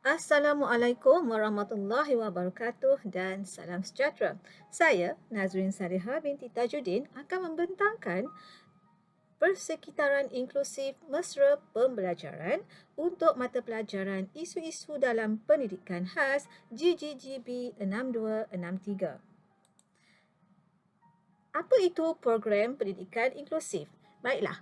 Assalamualaikum warahmatullahi wabarakatuh dan salam sejahtera. Saya, Nazrin Saliha binti Tajuddin, akan membentangkan persekitaran inklusif mesra pembelajaran untuk mata pelajaran isu-isu dalam pendidikan khas GGGB 6263. Apa itu program pendidikan inklusif? Baiklah,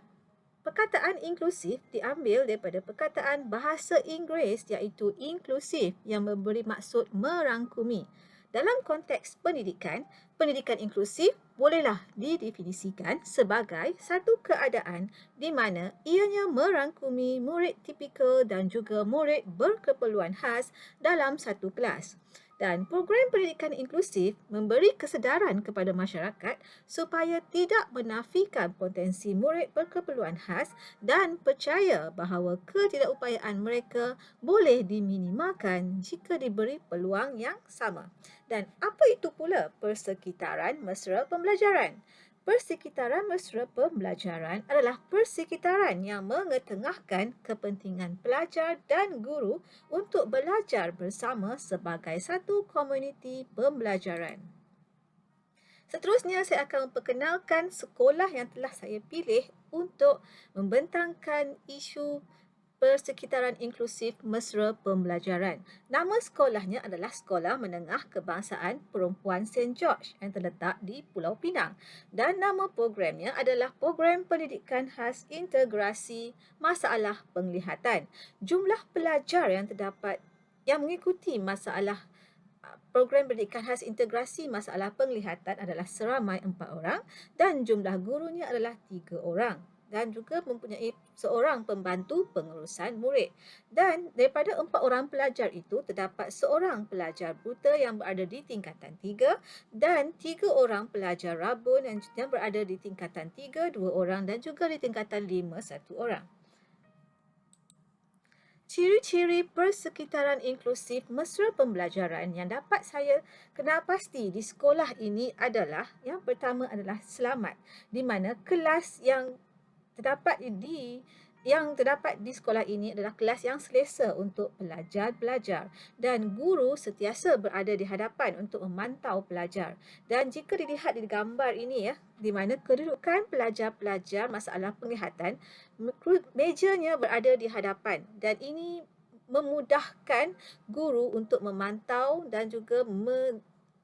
perkataan inklusif diambil daripada perkataan bahasa Inggeris iaitu inklusif yang memberi maksud merangkumi. Dalam konteks pendidikan, pendidikan inklusif bolehlah didefinisikan sebagai satu keadaan di mana ianya merangkumi murid tipikal dan juga murid berkeperluan khas dalam satu kelas. Dan program pendidikan inklusif memberi kesedaran kepada masyarakat supaya tidak menafikan potensi murid berkeperluan khas dan percaya bahawa ketidakupayaan mereka boleh diminimalkan jika diberi peluang yang sama. Dan apa itu pula persekitaran mesra pembelajaran? Persekitaran mesra pembelajaran adalah persekitaran yang mengetengahkan kepentingan pelajar dan guru untuk belajar bersama sebagai satu komuniti pembelajaran. Seterusnya, saya akan memperkenalkan sekolah yang telah saya pilih untuk membentangkan isu persekitaran inklusif mesra pembelajaran. Nama sekolahnya adalah Sekolah Menengah Kebangsaan Perempuan St. George yang terletak di Pulau Pinang. Dan nama programnya adalah Program Pendidikan Khas Integrasi Masalah Penglihatan. Jumlah pelajar yang terdapat yang mengikuti program pendidikan khas integrasi masalah penglihatan adalah seramai 4 orang dan jumlah gurunya adalah 3 orang dan juga mempunyai seorang pembantu pengurusan murid. Dan daripada 4 orang pelajar itu terdapat seorang pelajar buta yang berada di tingkatan 3 dan 3 orang pelajar rabun yang berada di tingkatan 3, 2 orang dan juga di tingkatan 5, 1 orang. Ciri-ciri persekitaran inklusif mesra pembelajaran yang dapat saya kenal pasti di sekolah ini adalah yang pertama adalah selamat, di mana kelas yang terdapat di sekolah ini adalah kelas yang selesa untuk pelajar-pelajar dan guru sentiasa berada di hadapan untuk memantau pelajar. Dan jika dilihat di gambar ini di mana kedudukan pelajar-pelajar masalah penglihatan, mejanya berada di hadapan dan ini memudahkan guru untuk memantau dan juga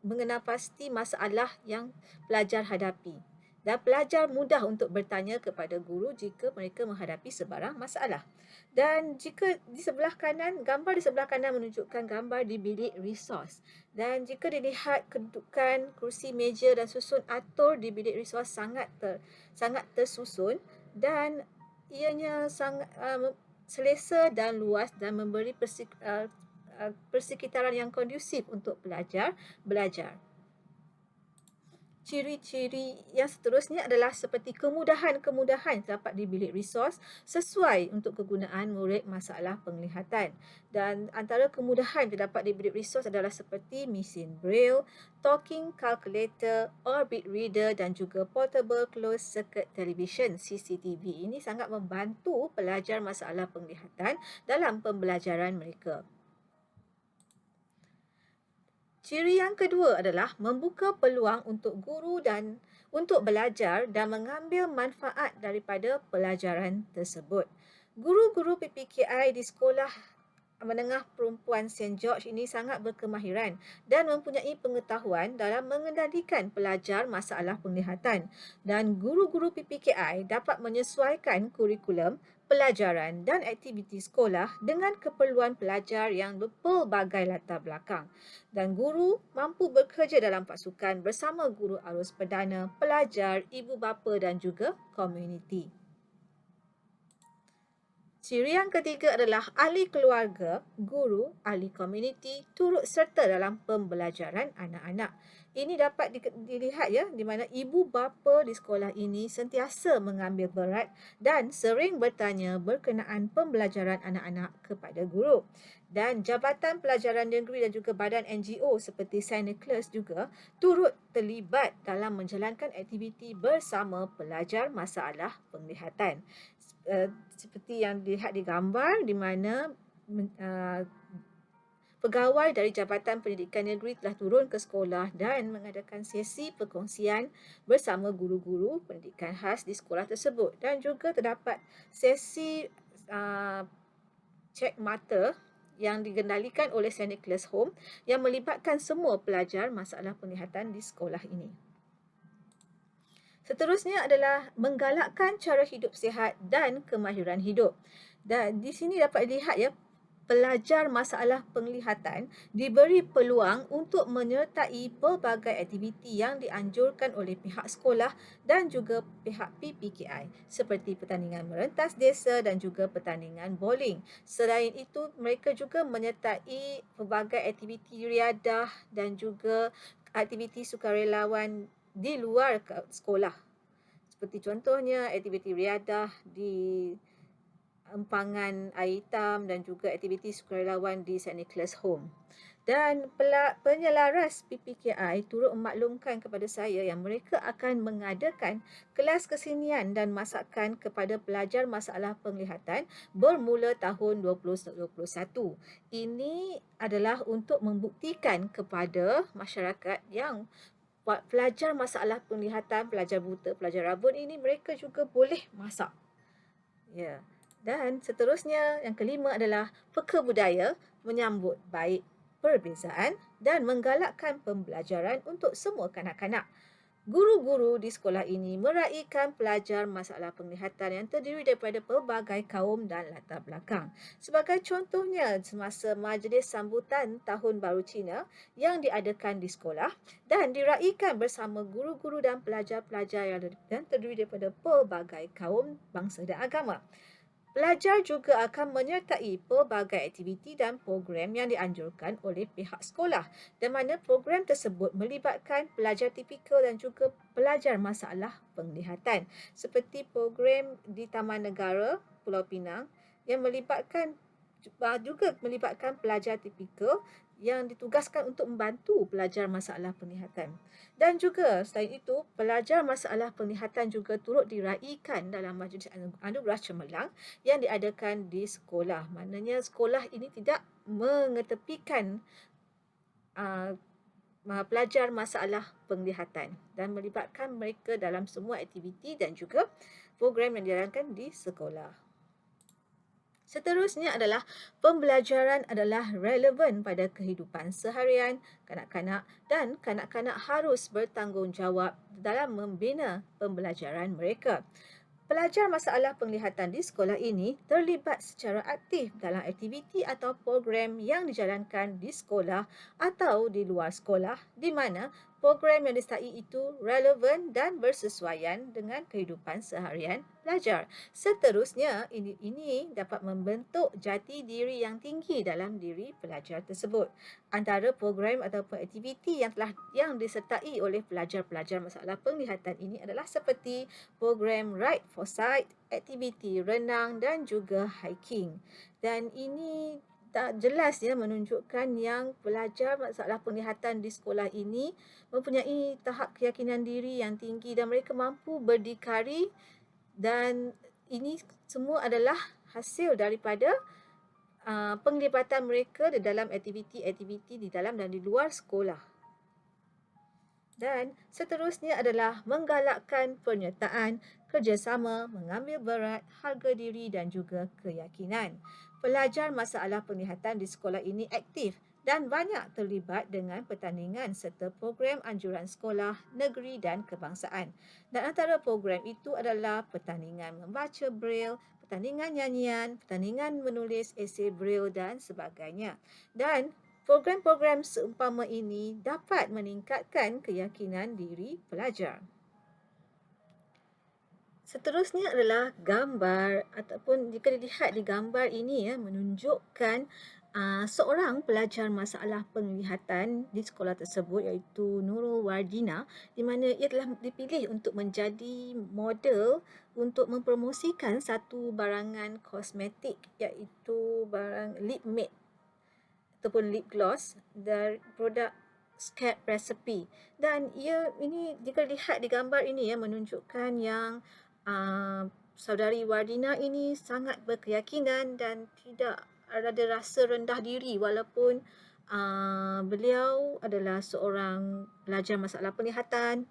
mengenal pasti masalah yang pelajar hadapi. Dan pelajar mudah untuk bertanya kepada guru jika mereka menghadapi sebarang masalah. Dan jika di sebelah kanan, gambar di sebelah kanan menunjukkan gambar di bilik resource. Dan jika dilihat kedudukan kursi meja dan susun atur di bilik resource sangat tersusun dan ianya sangat selesa dan luas dan memberi persekitaran yang kondusif untuk pelajar belajar. Ciri-ciri yang seterusnya adalah seperti kemudahan-kemudahan terdapat di bilik resource sesuai untuk kegunaan murid masalah penglihatan. Dan antara kemudahan terdapat di bilik resource adalah seperti mesin braille, talking calculator, orbit reader dan juga portable closed circuit television CCTV. Ini sangat membantu pelajar masalah penglihatan dalam pembelajaran mereka. Ciri yang kedua adalah membuka peluang untuk guru dan untuk belajar dan mengambil manfaat daripada pelajaran tersebut. Guru-guru PPKI di sekolah menengah perempuan St. George ini sangat berkemahiran dan mempunyai pengetahuan dalam mengendalikan pelajar masalah penglihatan. Dan guru-guru PPKI dapat menyesuaikan kurikulum, pelajaran dan aktiviti sekolah dengan keperluan pelajar yang berpelbagai latar belakang. Dan guru mampu bekerja dalam pasukan bersama guru arus perdana, pelajar, ibu bapa dan juga komuniti. Ciri yang ketiga adalah ahli keluarga, guru, ahli komuniti turut serta dalam pembelajaran anak-anak. Ini dapat dilihat di mana ibu bapa di sekolah ini sentiasa mengambil berat dan sering bertanya berkenaan pembelajaran anak-anak kepada guru. Dan Jabatan Pelajaran Negeri dan juga badan NGO seperti St. Nicholas juga turut terlibat dalam menjalankan aktiviti bersama pelajar masalah penglihatan. Seperti yang dilihat di gambar di mana Pegawai dari Jabatan Pendidikan Negeri telah turun ke sekolah dan mengadakan sesi perkongsian bersama guru-guru pendidikan khas di sekolah tersebut, dan juga terdapat sesi cek mata yang digendalikan oleh St. Nicholas Home yang melibatkan semua pelajar masalah penglihatan di sekolah ini. Seterusnya adalah menggalakkan cara hidup sihat dan kemahiran hidup. Dan di sini dapat dilihat ya, pelajar masalah penglihatan diberi peluang untuk menyertai pelbagai aktiviti yang dianjurkan oleh pihak sekolah dan juga pihak PPKI seperti pertandingan merentas desa dan juga pertandingan bowling. Selain itu, mereka juga menyertai pelbagai aktiviti riadah dan juga aktiviti sukarelawan di luar sekolah. Seperti contohnya aktiviti riadah di empangan air hitam dan juga aktiviti sukarelawan di St. Nicholas Home. Dan penyelaras PPKI turut memaklumkan kepada saya yang mereka akan mengadakan kelas kesenian dan masakan kepada pelajar masalah penglihatan bermula tahun 2021. Ini adalah untuk membuktikan kepada masyarakat yang pelajar masalah penglihatan, pelajar buta, pelajar rabun ini mereka juga boleh masak. Ya. Dan seterusnya, yang kelima adalah peka budaya menyambut baik perbezaan dan menggalakkan pembelajaran untuk semua kanak-kanak. Guru-guru di sekolah ini meraihkan pelajar masalah penglihatan yang terdiri daripada pelbagai kaum dan latar belakang. Sebagai contohnya, semasa majlis sambutan Tahun Baru Cina yang diadakan di sekolah dan diraihkan bersama guru-guru dan pelajar-pelajar yang terdiri daripada pelbagai kaum, bangsa dan agama. Pelajar juga akan menyertai pelbagai aktiviti dan program yang dianjurkan oleh pihak sekolah, di mana program tersebut melibatkan pelajar tipikal dan juga pelajar masalah penglihatan, seperti program di Taman Negara Pulau Pinang yang melibatkan pelajar tipikal yang ditugaskan untuk membantu pelajar masalah penglihatan. Dan juga selain itu, pelajar masalah penglihatan juga turut diraihkan dalam majlis anugerah cemerlang yang diadakan di sekolah. Maknanya sekolah ini tidak mengetepikan pelajar masalah penglihatan dan melibatkan mereka dalam semua aktiviti dan juga program yang dijalankan di sekolah. Seterusnya adalah pembelajaran adalah relevan pada kehidupan seharian kanak-kanak dan kanak-kanak harus bertanggungjawab dalam membina pembelajaran mereka. Pelajar masalah penglihatan di sekolah ini terlibat secara aktif dalam aktiviti atau program yang dijalankan di sekolah atau di luar sekolah, di mana program yang disertai itu relevan dan bersesuaian dengan kehidupan seharian pelajar. Seterusnya, ini dapat membentuk jati diri yang tinggi dalam diri pelajar tersebut. Antara program ataupun aktiviti yang disertai oleh pelajar-pelajar masalah penglihatan ini adalah seperti program Ride for Sight, aktiviti renang dan juga hiking. Dan ini tak jelas ya menunjukkan yang pelajar masalah penglihatan di sekolah ini mempunyai tahap keyakinan diri yang tinggi dan mereka mampu berdikari, dan ini semua adalah hasil daripada penglibatan mereka di dalam aktiviti-aktiviti di dalam dan di luar sekolah. Dan seterusnya adalah menggalakkan penyertaan, kerjasama, mengambil berat, harga diri dan juga keyakinan. Pelajar masalah penglihatan di sekolah ini aktif dan banyak terlibat dengan pertandingan serta program anjuran sekolah, negeri dan kebangsaan. Dan antara program itu adalah pertandingan membaca Braille, pertandingan nyanyian, pertandingan menulis esei Braille dan sebagainya. Dan program-program seumpama ini dapat meningkatkan keyakinan diri pelajar. Seterusnya adalah gambar, ataupun jika dilihat di gambar ini ya, menunjukkan seorang pelajar masalah penglihatan di sekolah tersebut, iaitu Nurul Wardina, di mana ia telah dipilih untuk menjadi model untuk mempromosikan satu barangan kosmetik, iaitu barang lip matte ataupun lip gloss dari produk Scape Recipe. Dan ini jika dilihat di gambar ini ya, menunjukkan yang saudari Wardina ini sangat berkeyakinan dan tidak ada rasa rendah diri walaupun beliau adalah seorang pelajar masalah penglihatan,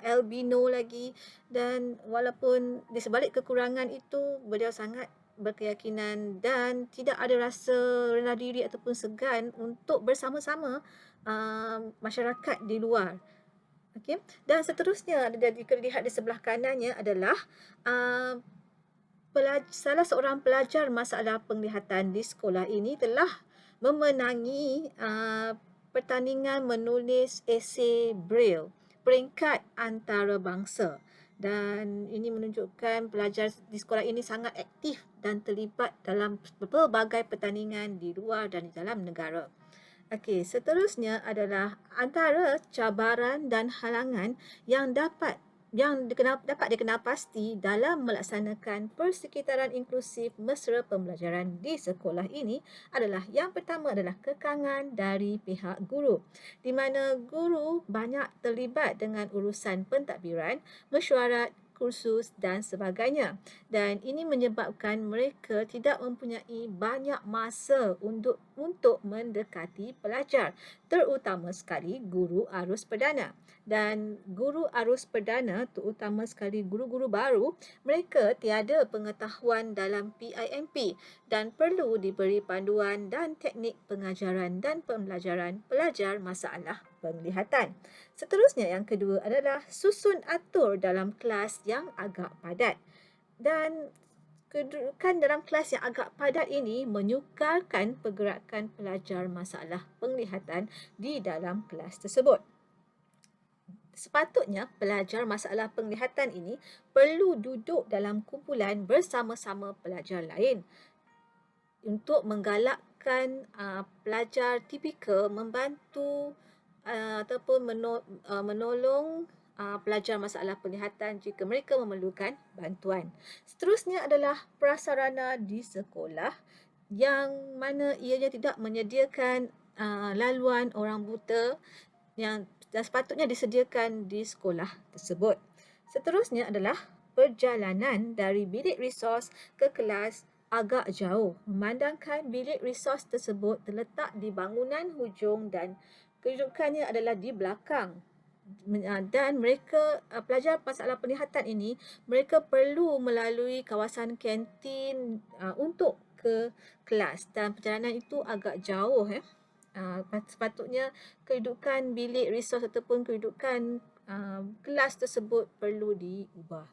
albino lagi, dan walaupun di sebalik kekurangan itu, beliau sangat berkeyakinan dan tidak ada rasa rendah diri ataupun segan untuk bersama-sama masyarakat di luar. Okey, dan seterusnya kalau lihat di sebelah kanannya adalah uh, salah seorang pelajar masalah penglihatan di sekolah ini telah memenangi pertandingan menulis esei Braille peringkat antarabangsa, dan ini menunjukkan pelajar di sekolah ini sangat aktif dan terlibat dalam pelbagai pertandingan di luar dan di dalam negara. Okey, seterusnya adalah antara cabaran dan halangan yang dapat dikenal pasti dalam melaksanakan persekitaran inklusif mesra pembelajaran di sekolah ini adalah yang pertama adalah kekangan dari pihak guru, di mana guru banyak terlibat dengan urusan pentadbiran, mesyuarat, kursus dan sebagainya, dan ini menyebabkan mereka tidak mempunyai banyak masa untuk mendekati pelajar, terutama sekali guru arus perdana. Dan guru arus perdana, terutama sekali guru-guru baru, mereka tiada pengetahuan dalam PIMP dan perlu diberi panduan dan teknik pengajaran dan pembelajaran pelajar masalah penglihatan. Seterusnya yang kedua adalah susun atur dalam kelas yang agak padat. Dan kedudukan dalam kelas yang agak padat ini menyukarkan pergerakan pelajar masalah penglihatan di dalam kelas tersebut. Sepatutnya pelajar masalah penglihatan ini perlu duduk dalam kumpulan bersama-sama pelajar lain untuk menggalakkan pelajar tipikal membantu ataupun menolong pelajar masalah penglihatan jika mereka memerlukan bantuan. Seterusnya adalah prasarana di sekolah yang mana ianya tidak menyediakan laluan orang buta yang sepatutnya disediakan di sekolah tersebut. Seterusnya adalah perjalanan dari bilik resos ke kelas agak jauh, memandangkan bilik resos tersebut terletak di bangunan hujung dan kedudukannya adalah di belakang. Dan mereka, pelajar masalah penglihatan ini, mereka perlu melalui kawasan kantin untuk ke kelas, dan perjalanan itu agak jauh. Sepatutnya kedudukan bilik resos ataupun kedudukan kelas tersebut perlu diubah.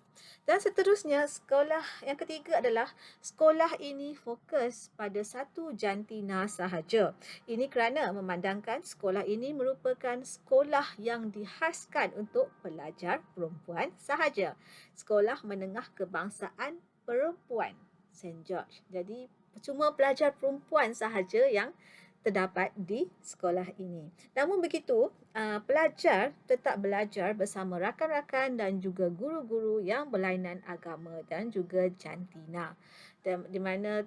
Dan seterusnya, sekolah yang ketiga adalah sekolah ini fokus pada satu jantina sahaja. Ini kerana memandangkan sekolah ini merupakan sekolah yang dihaskan untuk pelajar perempuan sahaja. Sekolah menengah kebangsaan perempuan St. George. Jadi cuma pelajar perempuan sahaja yang terdapat di sekolah ini. Namun begitu, pelajar tetap belajar bersama rakan-rakan dan juga guru-guru yang berlainan agama dan juga jantina. Dan di mana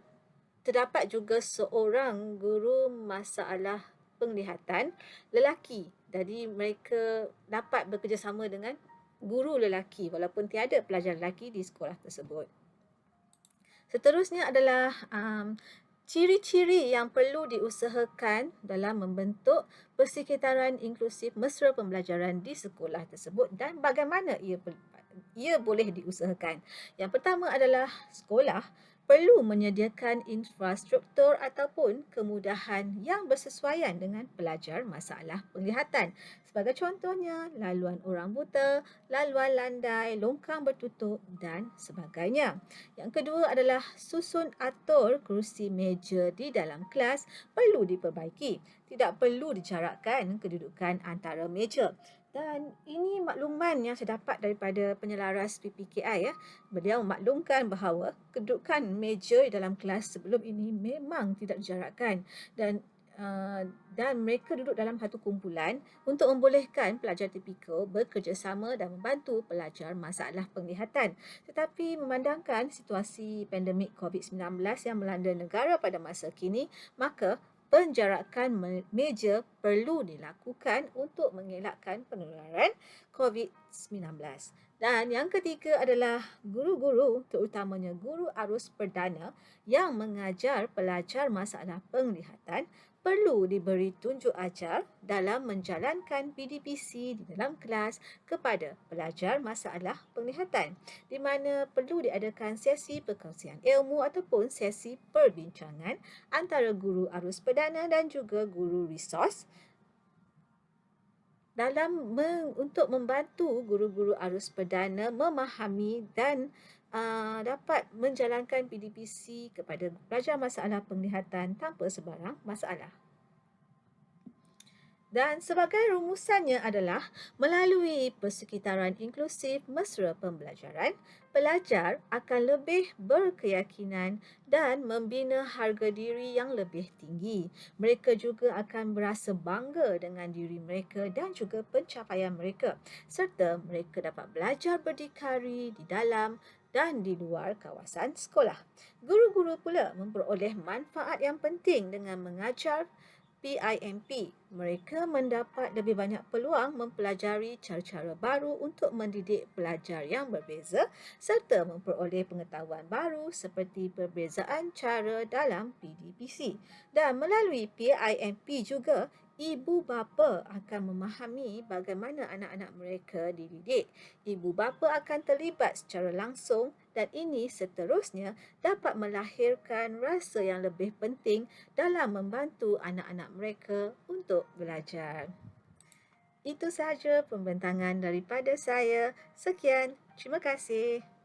terdapat juga seorang guru masalah penglihatan lelaki. Jadi mereka dapat bekerjasama dengan guru lelaki walaupun tiada pelajar lelaki di sekolah tersebut. Seterusnya adalah ciri-ciri yang perlu diusahakan dalam membentuk persekitaran inklusif mesra pembelajaran di sekolah tersebut dan bagaimana ia boleh diusahakan. Yang pertama adalah sekolah perlu menyediakan infrastruktur ataupun kemudahan yang bersesuaian dengan pelajar masalah penglihatan. Sebagai contohnya, laluan orang buta, laluan landai, longkang bertutup dan sebagainya. Yang kedua adalah susun atur kerusi meja di dalam kelas perlu diperbaiki. Tidak perlu dijarakkan kedudukan antara meja. Dan ini makluman yang saya dapat daripada penyelaras PPKI. Beliau maklumkan bahawa kedudukan meja dalam kelas sebelum ini memang tidak dijarakkan dan mereka duduk dalam satu kumpulan untuk membolehkan pelajar tipikal bekerjasama dan membantu pelajar masalah penglihatan. Tetapi memandangkan situasi pandemik COVID-19 yang melanda negara pada masa kini, maka penjarakan meja perlu dilakukan untuk mengelakkan penularan COVID-19. Dan yang ketiga adalah guru-guru, terutamanya guru arus perdana yang mengajar pelajar masalah penglihatan perlu diberi tunjuk ajar dalam menjalankan PDPC di dalam kelas kepada pelajar masalah penglihatan, di mana perlu diadakan sesi perkongsian ilmu ataupun sesi perbincangan antara guru arus perdana dan juga guru resos untuk membantu guru-guru arus perdana memahami dan dapat menjalankan PDPC kepada pelajar masalah penglihatan tanpa sebarang masalah. Dan sebagai rumusannya adalah melalui persekitaran inklusif mesra pembelajaran, pelajar akan lebih berkeyakinan dan membina harga diri yang lebih tinggi. Mereka juga akan berasa bangga dengan diri mereka dan juga pencapaian mereka, serta mereka dapat belajar berdikari di dalam dan di luar kawasan sekolah. Guru-guru pula memperoleh manfaat yang penting dengan mengajar PIMP. Mereka mendapat lebih banyak peluang mempelajari cara-cara baru untuk mendidik pelajar yang berbeza serta memperoleh pengetahuan baru seperti perbezaan cara dalam PDPC. Dan melalui PIMP juga, ibu bapa akan memahami bagaimana anak-anak mereka dididik. Ibu bapa akan terlibat secara langsung dan ini seterusnya dapat melahirkan rasa yang lebih penting dalam membantu anak-anak mereka untuk belajar. Itu sahaja pembentangan daripada saya. Sekian, terima kasih.